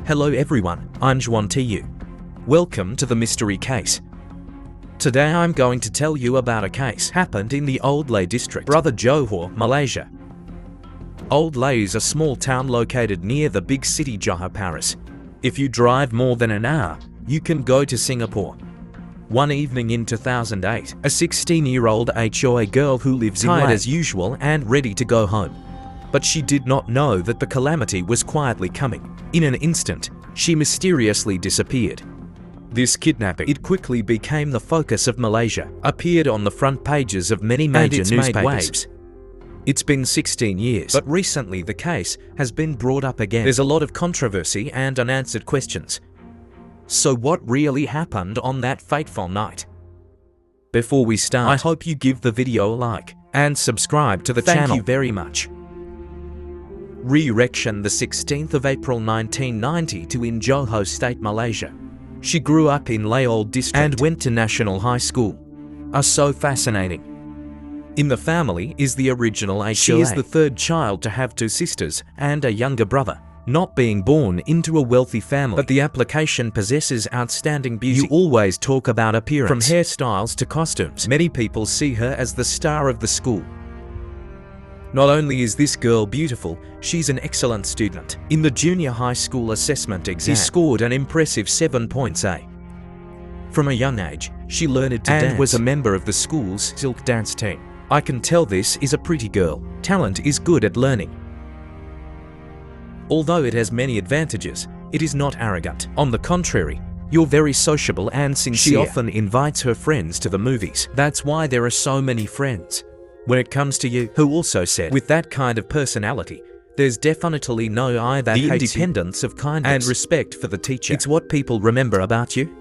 Hello everyone, I'm Juan TU. Welcome to the mystery case. Today I'm going to tell you about a case happened in the Old Lay district, Brother Johor, Malaysia. Old Lay is a small town located near the big city Johor, Paris. If you drive more than an hour, you can go to Singapore. One evening in 2008, a 16-year-old HOA girl who lives in Lay as usual and ready to go home. But she did not know that the calamity was quietly coming. In an instant, she mysteriously disappeared. This kidnapping, it quickly became the focus of Malaysia, appeared on the front pages of many major newspapers. It's been 16 years, but recently the case has been brought up again. There's a lot of controversy and unanswered questions. So what really happened on that fateful night? Before we start, I hope you give the video a like and subscribe to the channel. Thank you very much. Re-erection the 16th of April 1992 in Johor State, Malaysia. She grew up in Lay Old District and went to National High School. So fascinating. In the family is the original HOA. She is the third child to have two sisters and a younger brother, not being born into a wealthy family. But the application possesses outstanding beauty. You always talk about appearance. From hairstyles to costumes, many people see her as the star of the school. Not only is this girl beautiful, she's an excellent student. In the junior high school assessment exam, she scored an impressive 7 points A. From a young age, she learned to dance and was a member of the school's silk dance team. I can tell this is a pretty girl. Talent is good at learning. Although it has many advantages, it is not arrogant. On the contrary, you're very sociable and sincere. She often invites her friends to the movies. That's why there are so many friends. When it comes to you, who also said, with that kind of personality, there's definitely no I that hates you. The independence of kindness and respect for the teacher. It's what people remember about you.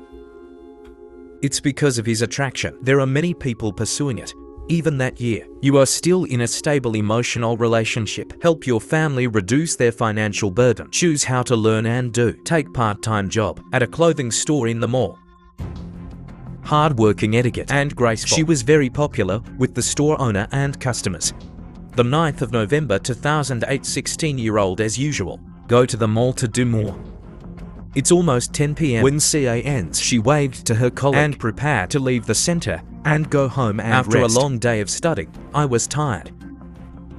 It's because of his attraction. There are many people pursuing it. Even that year, you are still in a stable emotional relationship. Help your family reduce their financial burden. Choose how to learn and do. Take part-time job at a clothing store in the mall. Hard-working, etiquette and graceful. She was very popular with the store owner and customers. The 9th of November 2008, 16-year-old as usual, go to the mall to do more. It's almost 10 p.m. when CA ends. She waved to her colleague and prepared to leave the center and go home and after rest. A long day of studying, I was tired.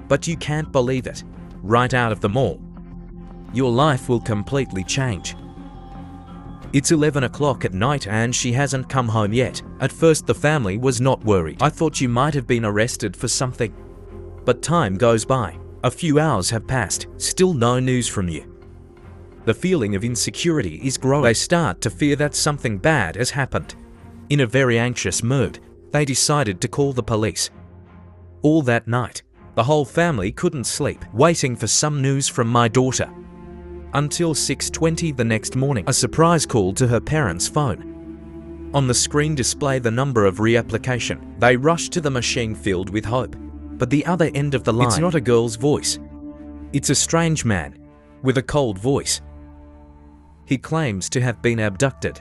But you can't believe it. Right out of the mall, your life will completely change. It's 11 o'clock at night and she hasn't come home yet. At first the family was not worried. I thought you might have been arrested for something. But time goes by. A few hours have passed. Still no news from you. The feeling of insecurity is growing. They start to fear that something bad has happened. In a very anxious mood, they decided to call the police. All that night, the whole family couldn't sleep, waiting for some news from my daughter. Until 6:20 the next morning, a surprise call to her parents' phone. On the screen display the number of reapplication. They rushed to the machine filled with hope. But the other end of the line, it's not a girl's voice. It's a strange man with a cold voice. He claims to have been abducted.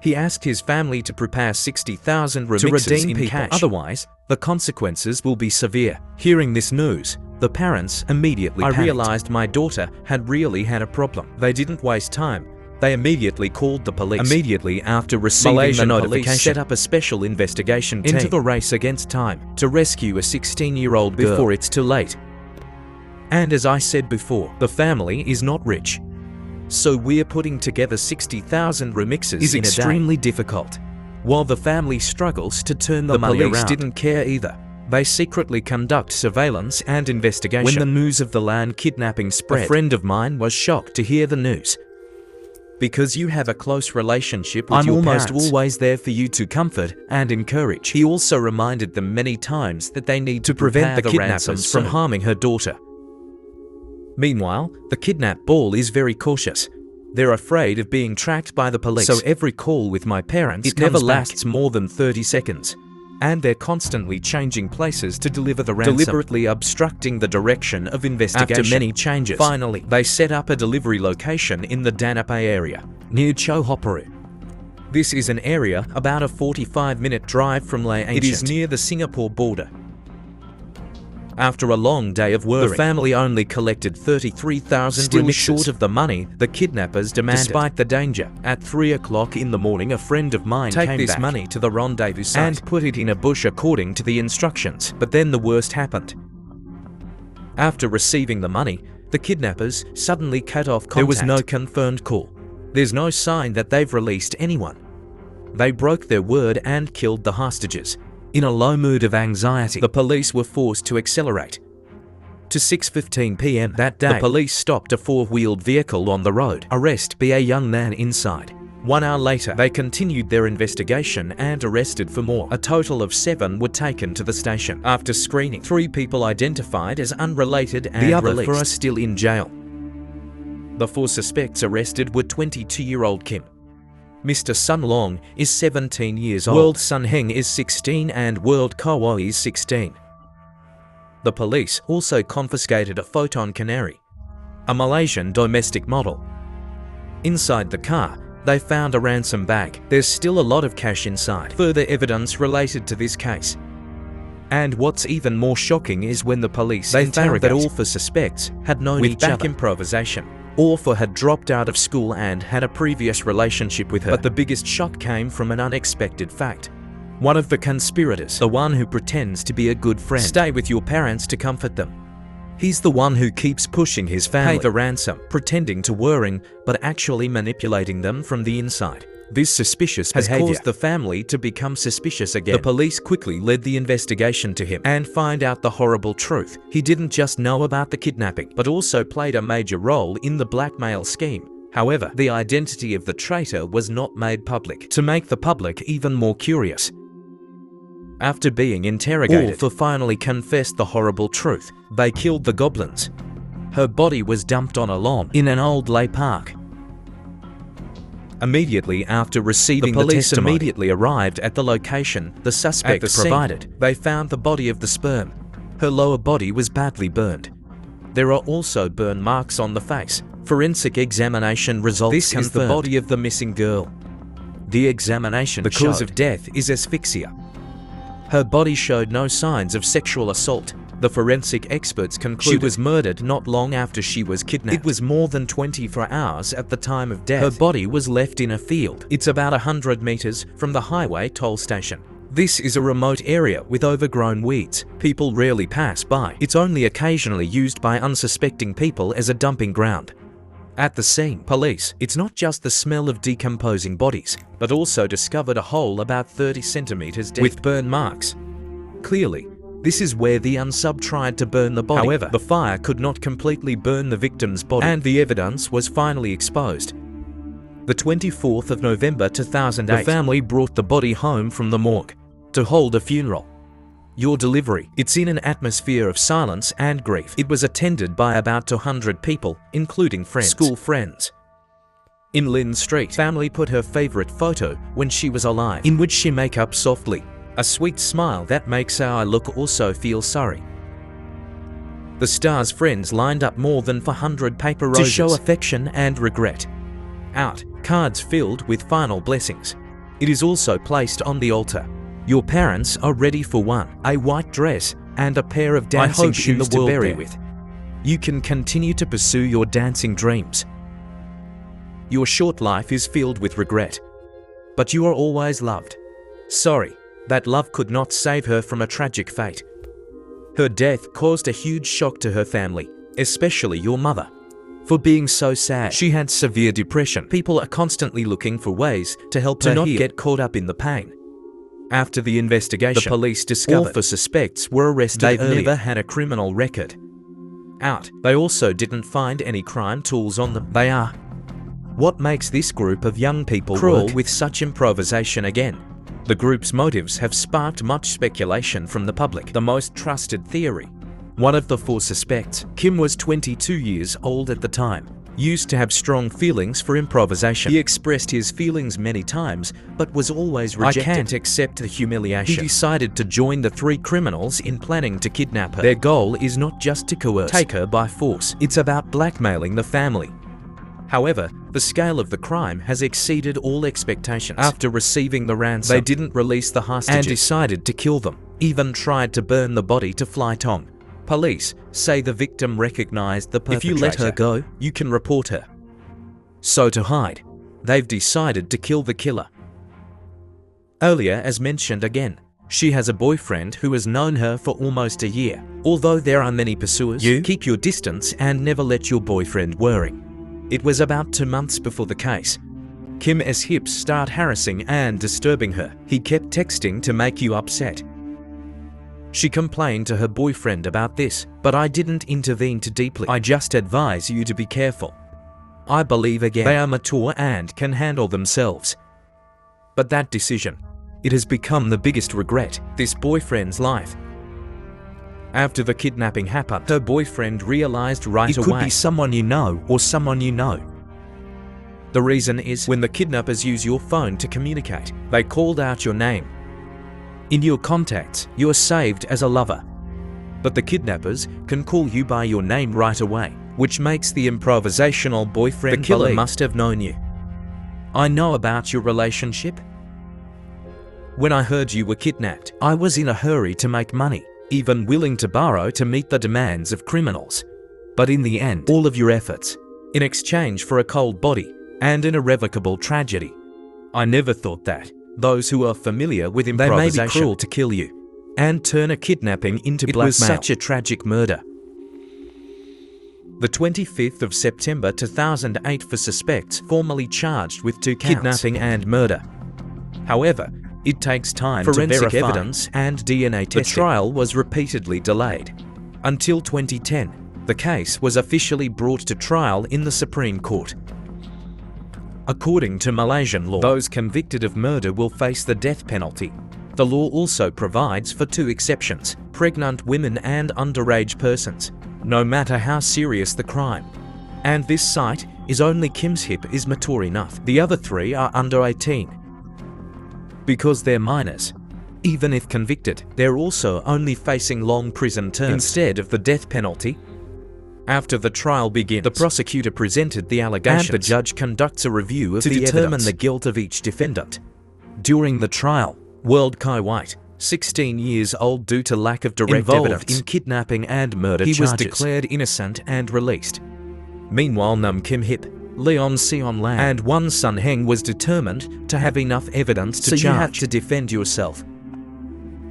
He asked his family to prepare 60,000 remixes to redeem in cash. Otherwise, the consequences will be severe. Hearing this news, the parents immediately panicked. I realized my daughter had really had a problem. They didn't waste time. They immediately called the police. Immediately after receiving Malaysian the notification, police set up a special investigation team into the race against time to rescue a 16-year-old girl before it's too late. And as I said before, the family is not rich. So we're putting together 60,000 remixes is extremely difficult. While the family struggles to turn the money around, the police didn't care either. They secretly conduct surveillance and investigation. When the news of the land kidnapping spread, a friend of mine was shocked to hear the news. Because you have a close relationship with your parents, I'm almost always there for you to comfort and encourage. He also reminded them many times that they need to prevent the kidnappers from harming her daughter. Meanwhile, the kidnapped ball is very cautious. They're afraid of being tracked by the police. So every call with my parents, it never lasts more than 30 seconds. And they're constantly changing places to deliver the ransom, deliberately obstructing the direction of investigation. After many changes, finally, they set up a delivery location in the Danape area, near Johor. This is an area about a 45-minute drive from Lay Ancient. It is near the Singapore border. After a long day of worrying, the family only collected 33,000, still short of the money the kidnappers demanded. Despite the danger, at 3 o'clock in the morning, a friend of mine came this money to the rendezvous site and put it in a bush according to the instructions. But then the worst happened. After receiving the money, the kidnappers suddenly cut off contact. There was no confirmed call. There's no sign that they've released anyone. They broke their word and killed the hostages. In a low mood of anxiety, the police were forced to accelerate. To 6:15 p.m. that day, the police stopped a four-wheeled vehicle on the road. Arrest by a young man inside. 1 hour later, they continued their investigation and arrested for more. A total of 7 were taken to the station. After screening, 3 people identified as unrelated and the other 4 are still in jail. The 4 suspects arrested were 22-year-old Kim. Mr. Sun Long is 17 years old. World Sun Heng is 16 and World Kawa is 16. The police also confiscated a Photon Canary, a Malaysian domestic model. Inside the car, they found a ransom bag. There's still a lot of cash inside. Further evidence related to this case. And what's even more shocking is when the police found that all 4 suspects had known each other. With back improvisation, all 4 had dropped out of school and had a previous relationship with her. But the biggest shock came from an unexpected fact. One of the conspirators, the one who pretends to be a good friend, stay with your parents to comfort them. He's the one who keeps pushing his family pay the ransom, pretending to worrying, but actually manipulating them from the inside. This suspicious behavior has caused the family to become suspicious again. The police quickly led the investigation to him and find out the horrible truth. He didn't just know about the kidnapping, but also played a major role in the blackmail scheme. However, the identity of the traitor was not made public, to make the public even more curious. After being interrogated, all 4 finally confessed the horrible truth. They killed the goblins. Her body was dumped on a lawn in an old lay park. Immediately after receiving the police immediately arrived at the location the suspect provided. They found the body of the sperm. Her lower body was badly burned. There are also burn marks on the face. Forensic examination results this is the body of the missing girl. The examination showed the cause of death is asphyxia. Her body showed no signs of sexual assault. The forensic experts concluded she was murdered not long after she was kidnapped. It was more than 24 hours at the time of death. Her body was left in a field. It's about 100 meters from the highway toll station. This is a remote area with overgrown weeds. People rarely pass by. It's only occasionally used by unsuspecting people as a dumping ground. At the scene, police, it's not just the smell of decomposing bodies, but also discovered a hole about 30 centimeters deep with burn marks. Clearly, this is where the unsub tried to burn the body. However, the fire could not completely burn the victim's body, and the evidence was finally exposed. The 24th of November 2008, the family brought the body home from the morgue to hold a funeral. Your delivery. It's in an atmosphere of silence and grief. It was attended by about 200 people, including friends, school friends. In Lynn Street, family put her favorite photo when she was alive, in which she make up softly. A sweet smile that makes our look also feel sorry. The star's friends lined up more than 400 paper roses to show affection and regret. Out, cards filled with final blessings. It is also placed on the altar. Your parents are ready for one, a white dress and a pair of dancing shoes to bury with. You can continue to pursue your dancing dreams. Your short life is filled with regret, but you are always loved. Sorry, that love could not save her from a tragic fate. Her death caused a huge shock to her family, especially your mother. For being so sad, she had severe depression. People are constantly looking for ways to help her not get caught up in the pain. After the investigation, the police discovered all 4 suspects were arrested earlier. They've never had a criminal record. Out. They also didn't find any crime tools on them. They are. What makes this group of young people cruel with such improvisation again? The group's motives have sparked much speculation from the public. The most trusted theory. One of the 4 suspects, Kim, was 22 years old at the time. Used to have strong feelings for improvisation. He expressed his feelings many times, but was always rejected. I can't accept the humiliation. He decided to join the 3 criminals in planning to kidnap her. Their goal is not just to coerce, take her by force. It's about blackmailing the family. However, the scale of the crime has exceeded all expectations. After receiving the ransom, they didn't release the hostages and decided to kill them. Even tried to burn the body to fly Tong. Police say the victim recognized the perpetrator. If you let her go, you can report her. So to hide, they've decided to kill the killer. Earlier, as mentioned again, she has a boyfriend who has known her for almost a year. Although there are many pursuers, you keep your distance and never let your boyfriend worry. It was about 2 months before the case. Kim's hips start harassing and disturbing her. He kept texting to make you upset. She complained to her boyfriend about this, but I didn't intervene too deeply. I just advise you to be careful. I believe again they are mature and can handle themselves. But that decision, it has become the biggest regret this boyfriend's life. After the kidnapping happened, her boyfriend realized right away it could be someone you know or someone you know. The reason is when the kidnappers use your phone to communicate, they called out your name. In your contacts, you are saved as a lover. But the kidnappers can call you by your name right away, which makes the improvisational boyfriend the killer must have known you. I know about your relationship. When I heard you were kidnapped, I was in a hurry to make money, even willing to borrow to meet the demands of criminals. But in the end, all of your efforts, in exchange for a cold body and an irrevocable tragedy. I never thought that those who are familiar with improvisation, they may be cruel to kill you and turn a kidnapping into blackmail. It was such a tragic murder. The 25th of September 2008 for suspects formally charged with 2 counts, kidnapping and murder. However, it takes time to verify evidence and DNA testing. The trial was repeatedly delayed. Until 2010, the case was officially brought to trial in the Supreme Court. According to Malaysian law, those convicted of murder will face the death penalty. The law also provides for 2 exceptions: pregnant women and underage persons, no matter how serious the crime. And this site is only Kim's hip is mature enough. The other 3 are under 18. Because they're minors, even if convicted, they're also only facing long prison terms instead of the death penalty. After the trial begins, the prosecutor presented the allegations, and the judge conducts a review of the evidence to determine the guilt of each defendant. During the trial, Kai White, 16 years old due to lack of direct evidence in kidnapping and murder charges, was declared innocent and released. Meanwhile, Nam Kim Hip, Leon Sion Lam, and Won Sun Heng was determined to have enough evidence to charge. So you had to defend yourself.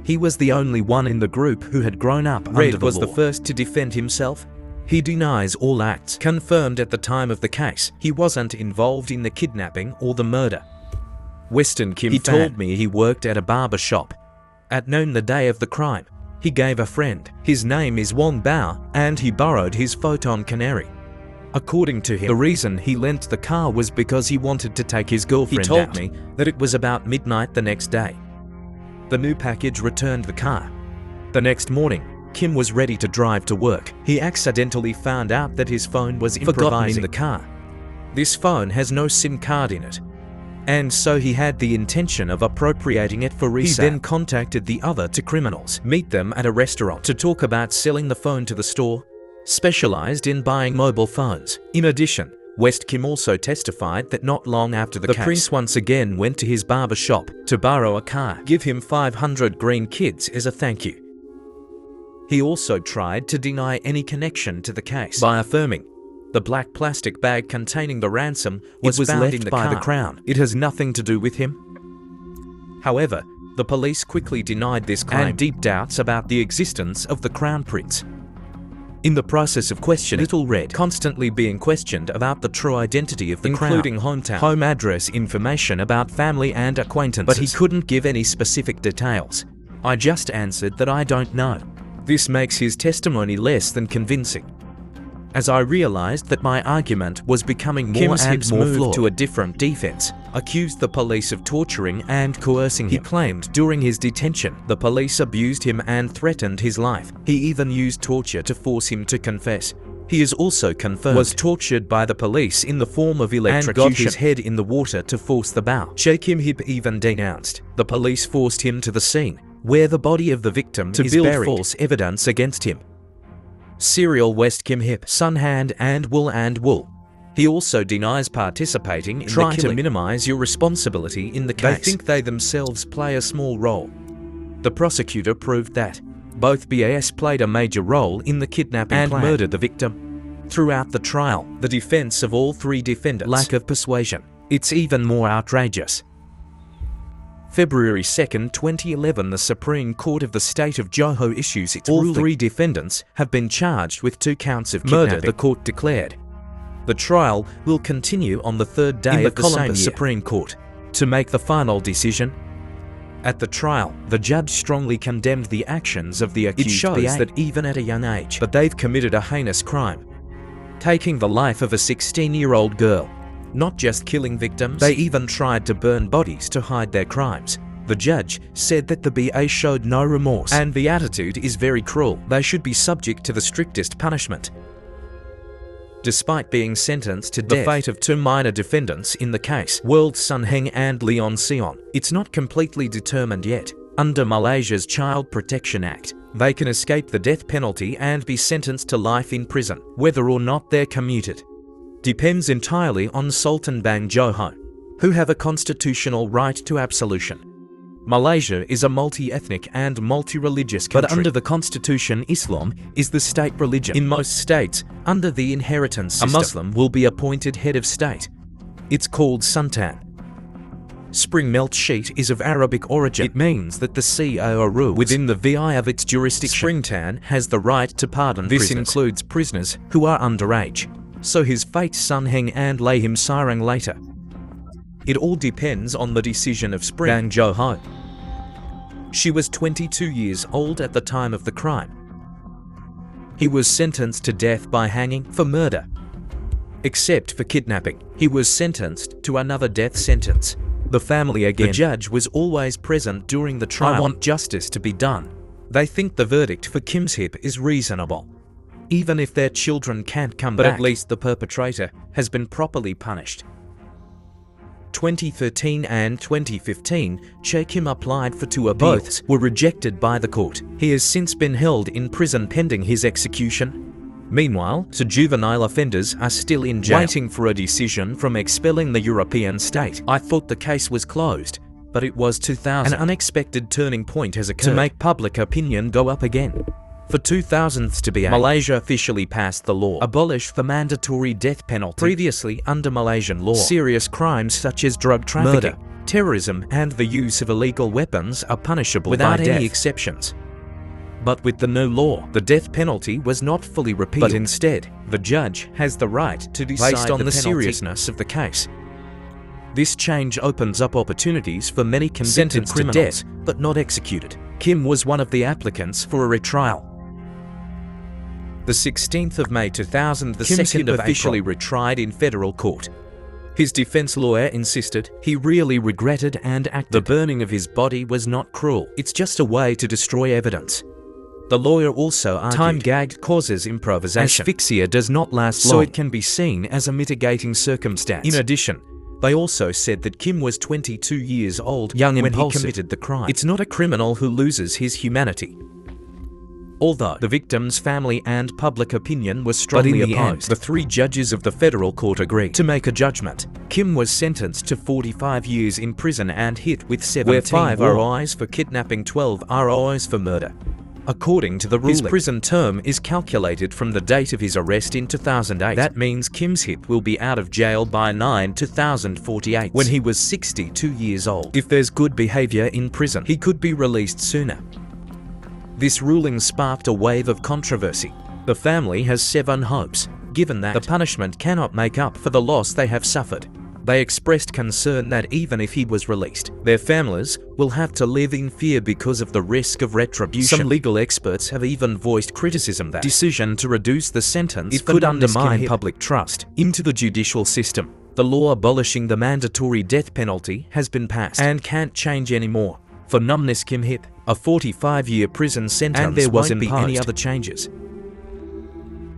He was the only one in the group who had grown up under the law. Red was the first to defend himself. He denies all acts. Confirmed at the time of the case, he wasn't involved in the kidnapping or the murder. Western Kim told me he worked at a barber shop. At noon the day of the crime, he gave a friend. His name is Wong Bao, and he borrowed his Photon Canary. According to him, the reason he lent the car was because he wanted to take his girlfriend out. He told me that it was about midnight the next day. The new package returned the car. The next morning, Kim was ready to drive to work. He accidentally found out that his phone was forgotten in the car. This phone has no SIM card in it, and so he had the intention of appropriating it for resale. He then contacted the other 2 criminals, meet them at a restaurant to talk about selling the phone to the store, specialized in buying mobile phones. In addition, West Kim also testified that not long after the case, prince once again went to his barber shop to borrow a car, give him 500 green kids as a thank you. He also tried to deny any connection to the case by affirming the black plastic bag containing the ransom was found in the car by the Crown. It has nothing to do with him. However, the police quickly denied this claim and deep doubts about the existence of the Crown Prince. In the process of questioning, Little Red constantly being questioned about the true identity of the Crown, including hometown, home address information about family and acquaintances, but he couldn't give any specific details. I just answered that I don't know. This makes his testimony less than convincing. As I realized that my argument was becoming more and more flawed to a different defense, accused the police of torturing and coercing him. He claimed during his detention, the police abused him and threatened his life. He even used torture to force him to confess. He is also confirmed was tortured by the police in the form of electrocution and got his head in the water to force the bow. Kim Hip even denounced the police forced him to the scene where the body of the victim is build buried. False evidence against him. Serial West Kim Hip, Sun Hand and Wool. He also denies participating in the killing. Try to minimize your responsibility in the case. They think they themselves play a small role. The prosecutor proved that Both BAS played a major role in the kidnapping and murder the victim. Throughout the trial, the defense of all three defendants lack of persuasion. It's even more outrageous. February 2, 2011, the Supreme Court of the state of Johor issues its ruling. All three defendants have been charged with 2 counts of murder, the court declared. The trial will continue on the third day of the same Supreme Court to make the final decision. At the trial, the judge strongly condemned the actions of the accused. It shows that even at a young age, that they've committed a heinous crime, taking the life of a 16-year-old girl. Not just killing victims, they even tried to burn bodies to hide their crimes. The judge said that the BA showed no remorse, and the attitude is very cruel. They should be subject to the strictest punishment. Despite being sentenced to death, the fate of 2 minor defendants in the case, World Sun Heng and Leon Sion, it's not completely determined yet. Under Malaysia's Child Protection Act, they can escape the death penalty and be sentenced to life in prison. Whether or not they're commuted depends entirely on Sultan Bang Johor, who have a constitutional right to absolution. Malaysia is a multi-ethnic and multi-religious country. But under the constitution, Islam is the state religion. In most states, under the inheritance system, a Muslim will be appointed head of state. It's called Sultan. Spring melt sheet is of Arabic origin. It means that the CEO rules within the VI of its jurisdiction. Springtan has the right to pardon prisoners. This includes prisoners who are underage. So his fate Sun Heng and lay him Sirang later. It all depends on the decision of Spring Bang Johor. She was 22 years old at the time of the crime. He was sentenced to death by hanging for murder. Except for kidnapping, he was sentenced to another death sentence. The family again. The judge was always present during the trial. I want justice to be done. They think the verdict for Kim's hip is reasonable. Even if their children can't come back, at least the perpetrator has been properly punished. 2013 and 2015, Kim applied for 2 appeals. Both were rejected by the court. He has since been held in prison pending his execution. Meanwhile, 2 juvenile offenders are still in jail, waiting for a decision from expelling the European state. I thought the case was closed, but it was 2000. An unexpected turning point has occurred to make public opinion go up again. For 2000s to be Malaysia officially passed the law, abolished the mandatory death penalty. Previously, under Malaysian law, serious crimes such as drug trafficking, murder, terrorism, and the use of illegal weapons are punishable without any exceptions. But with the new law, the death penalty was not fully repealed, but instead, the judge has the right to decide based on the seriousness of the case. This change opens up opportunities for many convicted criminals, to death, but not executed. Kim was one of the applicants for a retrial. The 16th of May 2000, the Kim's 2nd of officially retried in federal court. His defense lawyer insisted he really regretted and acted. The burning of his body was not cruel. It's just a way to destroy evidence. The lawyer also argued time-gagged causes improvisation. Asphyxia does not last long, so it can be seen as a mitigating circumstance. In addition, they also said that Kim was 22 years old when he committed the crime. It's not a criminal who loses his humanity. Although the victim's family and public opinion was strongly opposed, the 3 judges of the federal court agreed to make a judgment. Kim was sentenced to 45 years in prison and hit with 17 5 ROIs for kidnapping, 12 ROIs for murder. According to the ruling, his prison term is calculated from the date of his arrest in 2008. That means Kim's hip will be out of jail by 9/2048, when he was 62 years old. If there's good behavior in prison, he could be released sooner. This ruling sparked a wave of controversy. The family has 7 hopes, given that the punishment cannot make up for the loss they have suffered. They expressed concern that even if he was released, their families will have to live in fear because of the risk of retribution. Some legal experts have even voiced criticism that decision to reduce the sentence could undermine public trust into the judicial system. The law abolishing the mandatory death penalty has been passed and can't change anymore. For Numbness Kim Hip, a 45-year prison sentence, and there won't be any other changes.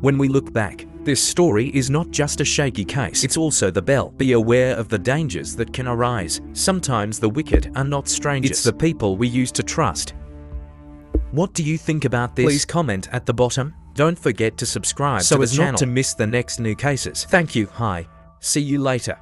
When we look back, this story is not just a shaky case, it's also the bell. Be aware of the dangers that can arise. Sometimes the wicked are not strangers, it's the people we used to trust. What do you think about this? Please comment at the bottom. Don't forget to subscribe so as not to miss the next new cases. Thank you, hi. See you later.